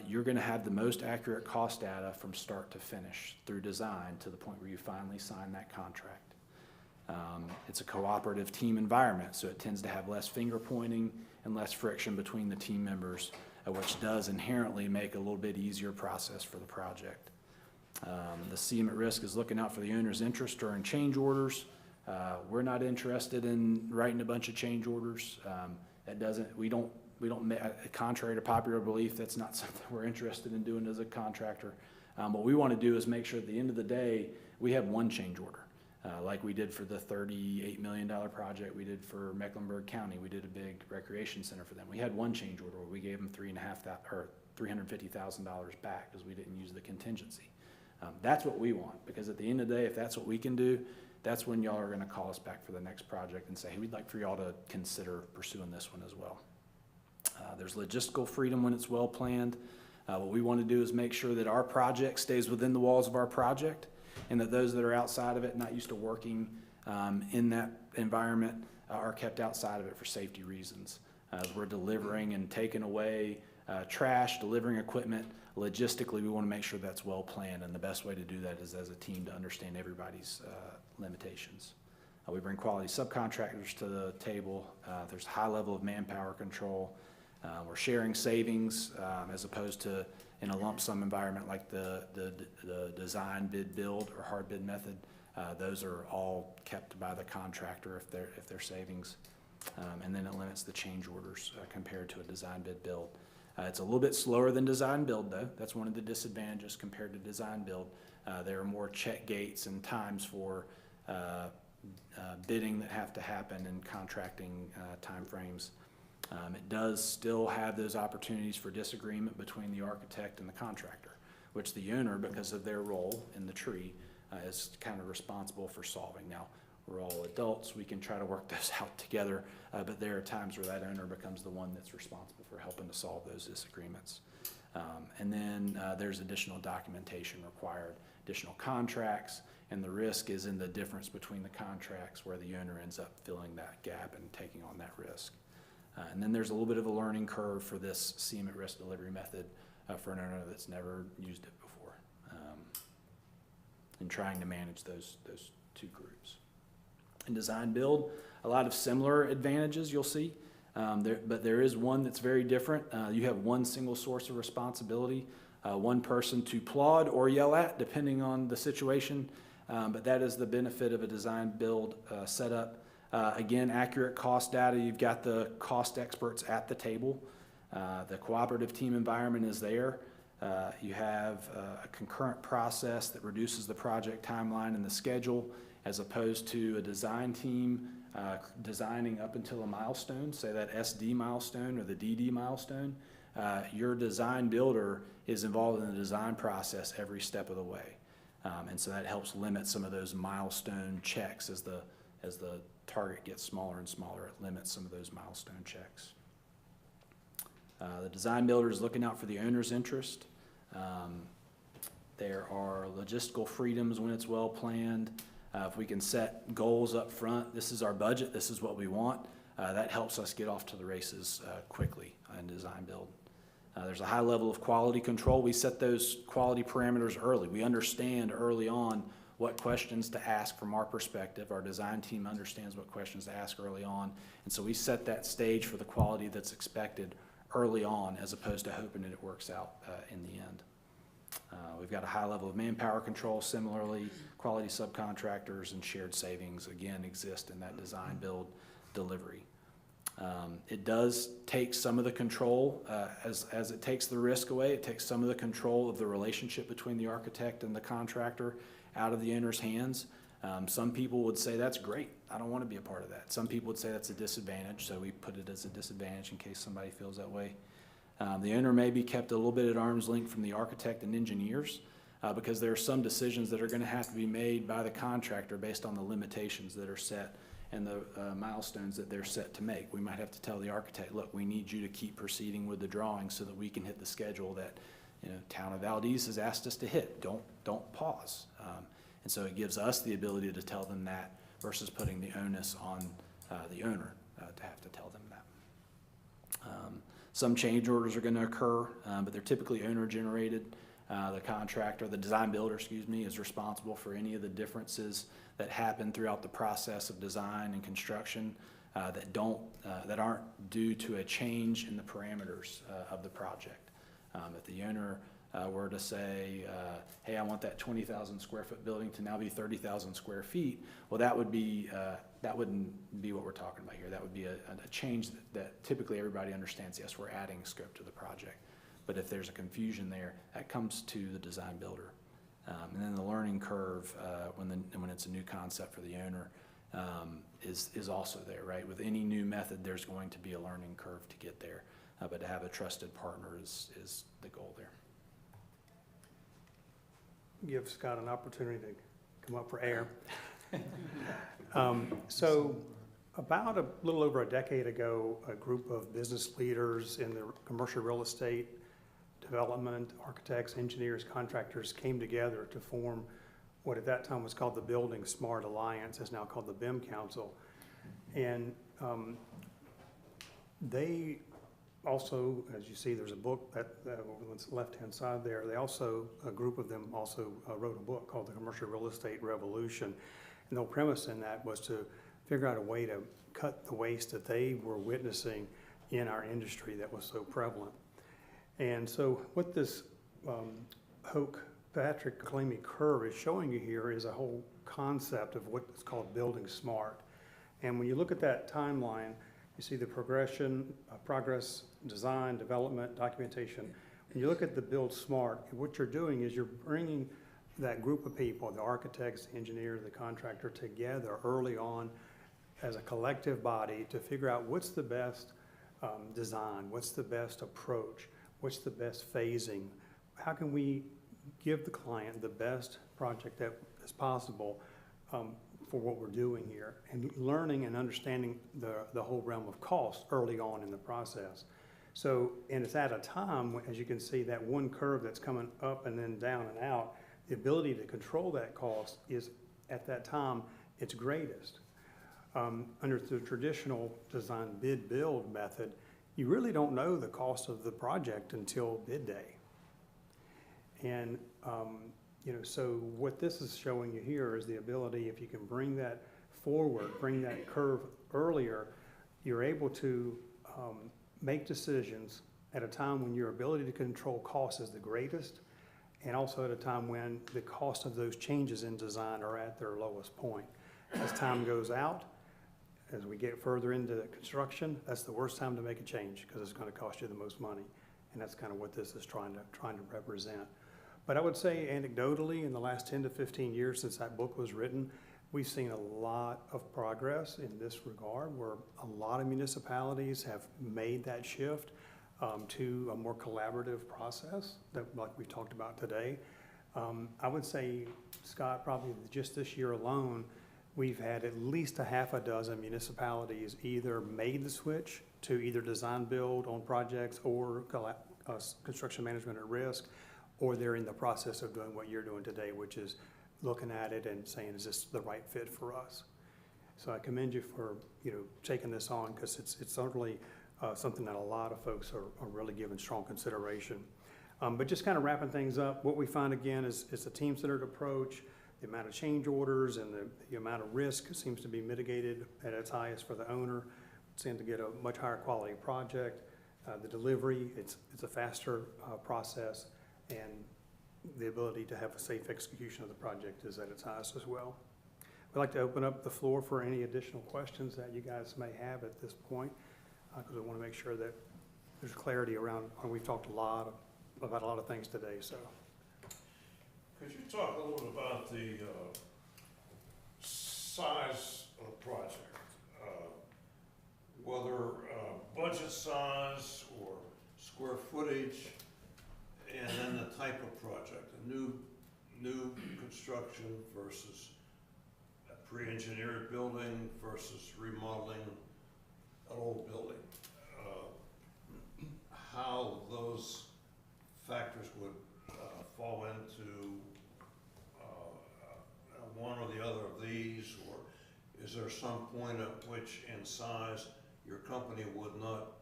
you're going to have the most accurate cost data from start to finish through design to the point where you finally sign that contract. It's a cooperative team environment, so it tends to have less finger pointing and less friction between the team members, which does inherently make a little bit easier process for the project. The CM at risk is looking out for the owner's interest during change orders. We're not interested in writing a bunch of change orders. Contrary to popular belief, that's not something we're interested in doing as a contractor. What we want to do is make sure at the end of the day, we have one change order. Like we did for the $38 million project we did for Mecklenburg County. We did a big recreation center for them. We had one change order where we gave them $350,000 back because we didn't use the contingency. That's what we want, because at the end of the day, if that's what we can do, that's when y'all are going to call us back for the next project and say, hey, we'd like for y'all to consider pursuing this one as well. There's logistical freedom when it's well planned. What we want to do is make sure that our project stays within the walls of our project, and that those that are outside of it, not used to working in that environment, are kept outside of it for safety reasons. As we're delivering and taking away trash, delivering equipment, logistically, we want to make sure that's well planned, and the best way to do that is as a team to understand everybody's limitations. We bring quality subcontractors to the table. There's a high level of manpower control. We're sharing savings as opposed to in a lump sum environment like the design, bid, build, or hard bid method. Those are all kept by the contractor if they're savings. And then it limits the change orders compared to a design, bid, build. It's a little bit slower than design build though. That's one of the disadvantages compared to design build. There are more check gates and times for bidding that have to happen and contracting timeframes. It does still have those opportunities for disagreement between the architect and the contractor, which the owner, because of their role in the tree, is kind of responsible for solving. Now, we're all adults, we can try to work those out together, but there are times where that owner becomes the one that's responsible for helping to solve those disagreements. And then there's additional documentation required, additional contracts, and the risk is in the difference between the contracts where the owner ends up filling that gap and taking on that risk. And then there's a little bit of a learning curve for this CM at risk delivery method for an owner that's never used it before, and trying to manage those two groups. In design build, a lot of similar advantages you'll see, but there is one that's very different. You have one single source of responsibility, one person to applaud or yell at, depending on the situation, but that is the benefit of a design build setup. Again, accurate cost data. You've got the cost experts at the table. The cooperative team environment is there. You have a concurrent process that reduces the project timeline and the schedule, as opposed to a design team designing up until a milestone, say that SD milestone or the DD milestone. Your design builder is involved in the design process every step of the way. And so that helps limit some of those milestone checks as the target gets smaller and smaller. It limits some of those milestone checks. The design builder is looking out for the owner's interest. There are logistical freedoms when it's well planned. If we can set goals up front, this is our budget, this is what we want, that helps us get off to the races quickly in design build. There's a high level of quality control. We set those quality parameters early. We understand early on what questions to ask from our perspective. Our design team understands what questions to ask early on. And so we set that stage for the quality that's expected early on, as opposed to hoping that it works out in the end. We've got a high level of manpower control. Similarly, quality subcontractors and shared savings, again, exist in that design build delivery. It does take some of the control, as it takes the risk away, it takes some of the control of the relationship between the architect and the contractor out of the owner's hands. Some people would say that's great, I don't want to be a part of that. Some people would say that's a disadvantage, so we put it as a disadvantage in case somebody feels that way. The owner may be kept a little bit at arm's length from the architect and engineers because there are some decisions that are going to have to be made by the contractor based on the limitations that are set and the milestones that they're set to make. We might have to tell the architect, look, we need you to keep proceeding with the drawing so that we can hit the schedule that, you know, town of Valdese has asked us to hit. Don't pause. And so it gives us the ability to tell them that versus putting the onus on the owner to have to tell them that. Some change orders are going to occur, but they're typically owner-generated. The contractor, the design builder, excuse me, is responsible for any of the differences that happen throughout the process of design and construction that aren't due to a change in the parameters of the project. If the owner were to say, hey, I want that 20,000 square foot building to now be 30,000 square feet, well, that wouldn't be what we're talking about here. That would be a change that typically everybody understands, yes, we're adding scope to the project. But if there's a confusion there, that comes to the design builder. And then the learning curve, when it's a new concept for the owner, is also there, right? With any new method, there's going to be a learning curve to get there. But to have a trusted partner is the goal there. Give Scott an opportunity to come up for air. So about a little over a decade ago, a group of business leaders in the commercial real estate development, architects, engineers, contractors came together to form what at that time was called the Building Smart Alliance, is now called the BIM Council. And they also, as you see, there's a book that over the left-hand side there. They also, a group of them also wrote a book called The Commercial Real Estate Revolution. And the whole premise in that was to figure out a way to cut the waste that they were witnessing in our industry that was so prevalent. And so what this Hoke-Patrick Kalimi curve is showing you here is a whole concept of what's called building smart. And when you look at that timeline, you see the progression, progress, design, development, documentation. When you look at the build smart, what you're doing is you're bringing that group of people, the architects, the engineer, the contractor, together early on as a collective body to figure out what's the best design, what's the best approach, what's the best phasing, how can we give the client the best project that is possible for what we're doing here, and learning and understanding the whole realm of cost early on in the process. So, and it's at a time, as you can see, that one curve that's coming up and then down and out, the ability to control that cost is at that time its greatest. Under the traditional design bid build method, you really don't know the cost of the project until bid day. And so what this is showing you here is the ability, if you can bring that forward, bring that curve earlier, you're able to make decisions at a time when your ability to control cost is the greatest, and also at a time when the cost of those changes in design are at their lowest point. As time goes out, as we get further into construction, that's the worst time to make a change because it's going to cost you the most money. And that's kind of what this is trying to represent. But I would say anecdotally, in the last 10 to 15 years since that book was written, we've seen a lot of progress in this regard, where a lot of municipalities have made that shift to a more collaborative process that, like we talked about today. I would say, Scott, probably just this year alone, we've had at least a half a dozen municipalities either made the switch to either design build on projects or construction management at risk, or they're in the process of doing what you're doing today, which is looking at it and saying, is this the right fit for us? So I commend you for taking this on, because it's certainly something that a lot of folks are really giving strong consideration. But just kind of wrapping things up, what we find again is it's a team-centered approach. The amount of change orders and the amount of risk seems to be mitigated at its highest for the owner. Seem to get a much higher quality project. The delivery, it's a faster process, and the ability to have a safe execution of the project is at its highest as well. We'd like to open up the floor for any additional questions that you guys may have at this point, because we want to make sure that there's clarity around, and we've talked about a lot of things today. So, could you talk a little bit about the size of the project? Whether budget size or square footage, and then the type of project, a new construction versus a pre-engineered building versus remodeling an old building. How those factors would fall into one or the other of these, or is there some point at which in size your company would not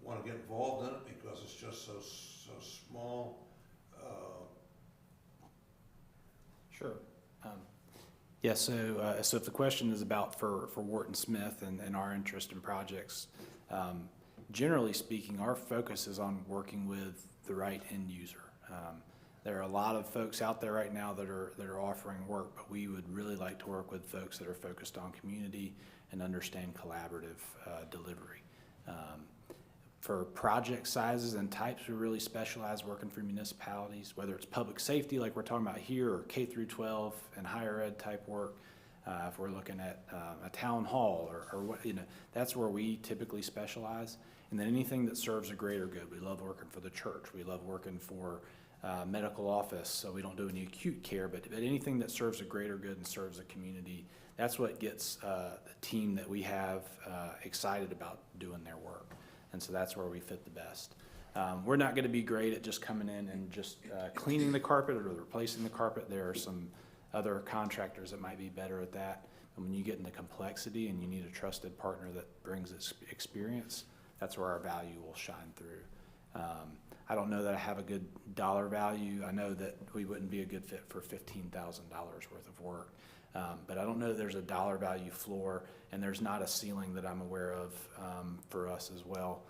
want to get involved in it because it's just so small? Sure. Yeah, so if the question is about for Wharton Smith and our interest in projects, generally speaking, our focus is on working with the right end user. There are a lot of folks out there right now that are offering work, but we would really like to work with folks that are focused on community and understand collaborative delivery. For project sizes and types, we really specialize working for municipalities, whether it's public safety like we're talking about here, or K through 12 and higher ed type work. If we're looking at a town hall or what, that's where we typically specialize. And then anything that serves a greater good. We love working for the church. We love working for medical office, so we don't do any acute care, but anything that serves a greater good and serves a community, that's what gets the team that we have excited about doing their work. And so that's where we fit the best. We're not going to be great at just coming in and just cleaning the carpet or replacing the carpet. There are some other contractors that might be better at that. And when you get into complexity and you need a trusted partner that brings experience, that's where our value will shine through. I don't know that I have a good dollar value. I know that we wouldn't be a good fit for $15,000 worth of work. But I don't know that there's a dollar value floor, and there's not a ceiling that I'm aware of for us as well.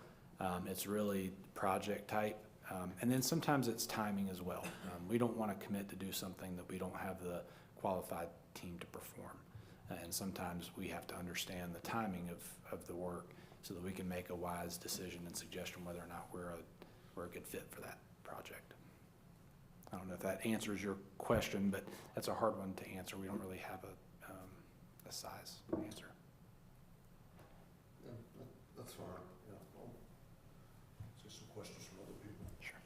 It's really project type, and then sometimes it's timing as well. We don't want to commit to do something that we don't have the qualified team to perform. And sometimes we have to understand the timing of the work so that we can make a wise decision and suggestion whether or not we're a good fit for that project. I don't know if that answers your question, but that's a hard one to answer. We don't really have a size answer. Yeah, that's fine, yeah. I'll see some questions from other people. Sure.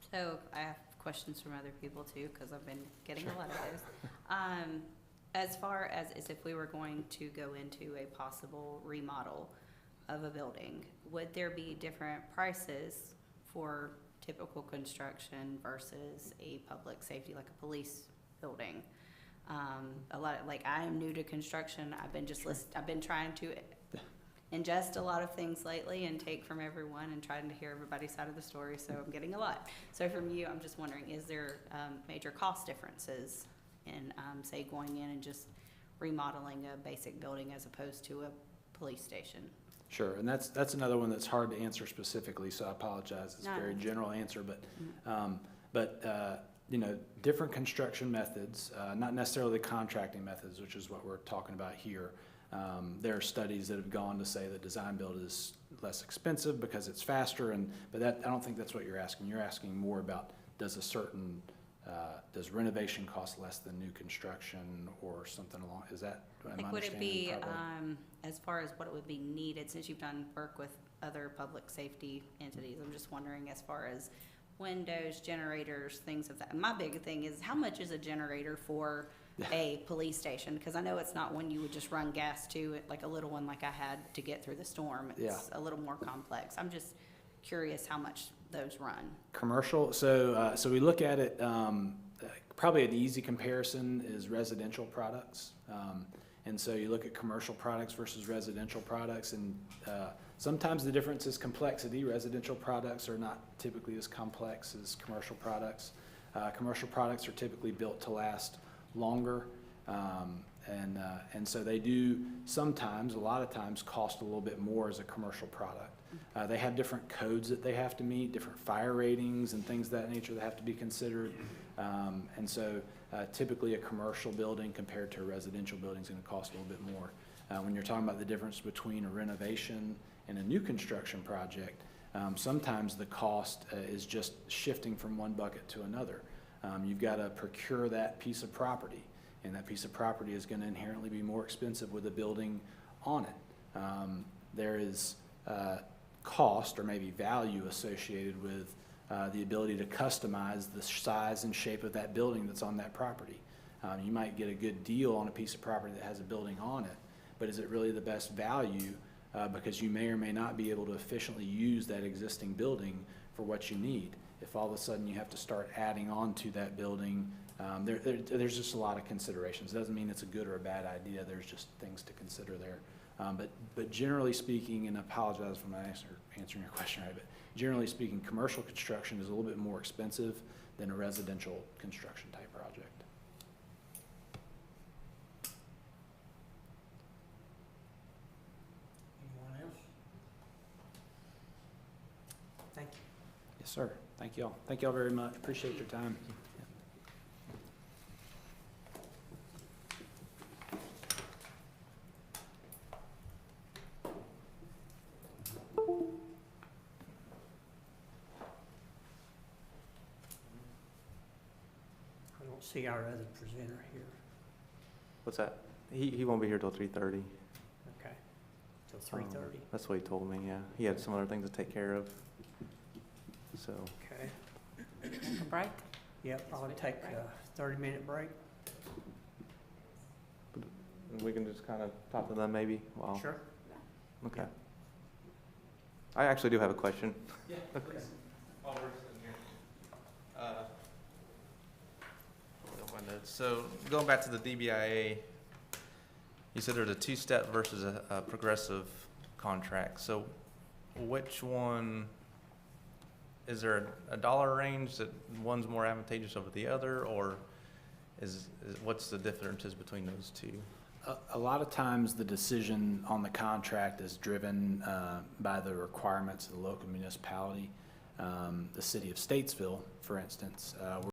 So I have questions from other people too, because I've been getting a lot of those. As far as if we were going to go into a possible remodel of a building, would there be different prices for typical construction versus a public safety, like a police building? A lot of, I am new to construction. I've been trying to ingest a lot of things lately and take from everyone and trying to hear everybody's side of the story, so I'm getting a lot. So from you, I'm just wondering, is there major cost differences in, say, going in and just remodeling a basic building as opposed to a police station? Sure, and that's another one that's hard to answer specifically, so I apologize. It's a very general answer, but different construction methods, not necessarily contracting methods, which is what we're talking about here. There are studies that have gone to say that design build is less expensive because it's faster, but I don't think that's what you're asking. You're asking more about does renovation cost less than new construction or something along, is that, am I Would it be, understanding as far as what would be needed, since you've done work with other public safety entities, I'm just wondering as far as windows, generators, things of that. My big thing is, how much is a generator for a police station? Because I know it's not one you would just run gas to, like a little one like I had to get through the storm. It's a little more complex. I'm just curious how much those run. Commercial, so we look at it, probably an easy comparison is residential products. And so you look at commercial products versus residential products, and sometimes the difference is complexity. Residential products are not typically as complex as commercial products. Commercial products are typically built to last longer, and so they do sometimes, a lot of times, cost a little bit more as a commercial product. They have different codes that they have to meet, different fire ratings and things of that nature that have to be considered. And so typically a commercial building compared to a residential building is going to cost a little bit more. When you're talking about the difference between a renovation and a new construction project, sometimes the cost is just shifting from one bucket to another. You've got to procure that piece of property, and that piece of property is going to inherently be more expensive with a building on it. There is cost or maybe value associated with the ability to customize the size and shape of that building that's on that property. You might get a good deal on a piece of property that has a building on it, but is it really the best value? Because you may or may not be able to efficiently use that existing building for what you need. If all of a sudden you have to start adding on to that building, there's just a lot of considerations. It doesn't mean it's a good or a bad idea. There's just things to consider there. But generally speaking, and I apologize for not answering your question right, but generally speaking, commercial construction is a little bit more expensive than a residential construction type project. Anyone else? Thank you. Yes, sir. Thank y'all. Thank y'all very much. Appreciate your time. I don't see our other presenter here. What's that? He won't be here till 3:30. Okay. Till 3:30. That's what he told me, yeah. He had some other things to take care of. So, Okay. Take a break? Yep, I'll take a 30-minute break. we can just kind of talk to them maybe while. Sure. Okay. I actually do have a question. Yeah, Okay. While we're sitting here. Hold on my notes. So going back to the DBIA, you said there's a two-step versus a progressive contract. So which one, is there a dollar range that one's more advantageous over the other, or what's the differences between those two? A lot of times, the decision on the contract is driven by the requirements of the local municipality. The city of Statesville, for instance,